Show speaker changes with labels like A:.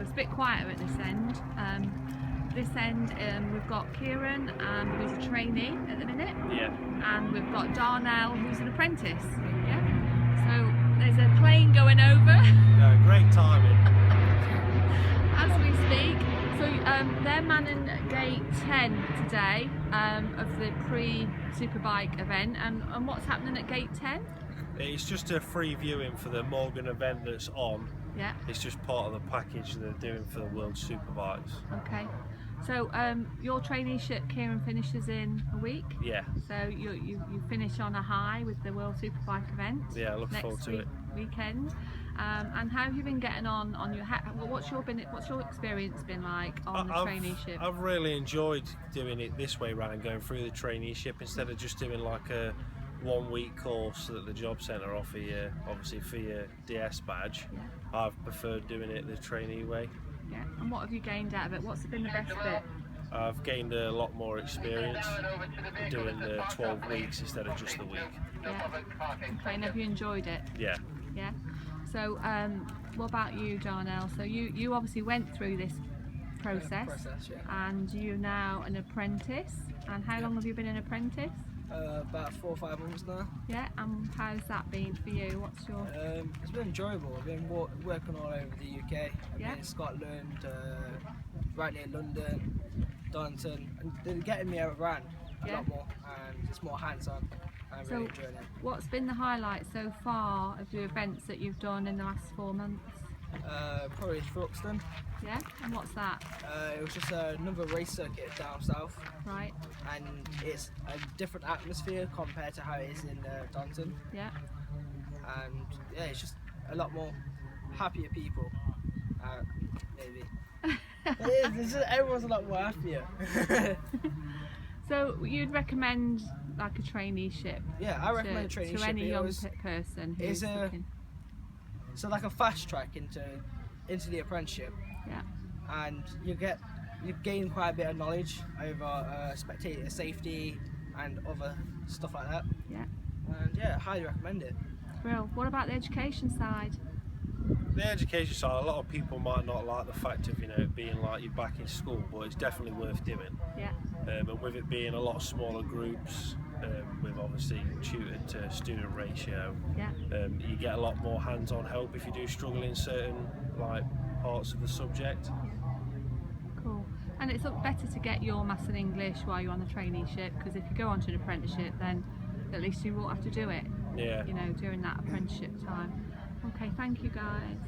A: it's a bit quieter at this end. We've got Kiran, who's a trainee at the minute.
B: Yeah.
A: And we've got Darnell, who's an apprentice. Yeah. So there's a plane going over.
B: No, great timing.
A: As we speak. So they're manning gate 10 today of the pre-Superbike event. And what's happening at gate 10?
B: It's just a free viewing for the Morgan event that's on.
A: Yeah.
B: It's just part of the package they're doing for the World Superbikes.
A: Okay. So your traineeship, Kieran, finishes in a week.
B: Yeah.
A: So you finish on a high with the World Superbike event.
B: Yeah, I look forward to it.
A: Weekend. And how have you been getting on your what's your experience been like on the traineeship?
B: I've really enjoyed doing it this way round, going through the traineeship instead of just doing like a 1 week course that the job centre offer you, obviously for your DS badge.
A: Yeah.
B: I've preferred doing it the trainee way.
A: Yeah. And what have you gained out of it? What's been the best bit?
B: I've gained a lot more experience doing the 12 weeks instead of just the week.
A: Yeah. Okay. And have you enjoyed it?
B: Yeah.
A: Yeah. So what about you, Darnell? So you obviously went through this process,
C: yeah.
A: And you're now an apprentice. And how long have you been an apprentice?
C: About 4 or 5 months now.
A: Yeah, and how's that been for you? What's your...
C: It's been enjoyable. I've been working all over the UK. I've
A: Yeah.
C: been in Scotland, right near London, Darlington, and they're getting me around a
A: Yeah.
C: lot more, and it's more hands-on. I'm really enjoying it.
A: What's been the highlight so far of the events that you've done in the last 4 months?
C: Probably Thruxton.
A: Yeah, and what's that?
C: It was just another race circuit down south,
A: Right,
C: and it's a different atmosphere compared to how it is in Darlington.
A: yeah.
C: And yeah, it's just a lot more happier people, maybe. It's just, everyone's a lot more happier.
A: So you'd recommend like a traineeship?
C: Yeah, I recommend a traineeship.
A: To any young person who's looking.
C: So like a fast track into the apprenticeship.
A: Yeah.
C: And you gain quite a bit of knowledge over spectator safety and other stuff like that.
A: Yeah.
C: And yeah, highly recommend it.
A: Well, what about the education side?
B: The education side, a lot of people might not like the fact of it being like you're back in school, but it's definitely worth doing.
A: Yeah.
B: And with it being a lot smaller groups, with obviously tutor to student ratio,
A: Yeah.
B: You get a lot more hands-on help if you do struggle in certain parts of the subject.
A: Cool. And it's better to get your maths and English while you're on the traineeship, because if you go on to an apprenticeship, then at least you won't have to do it.
B: Yeah.
A: During that apprenticeship time. Okay, thank you guys.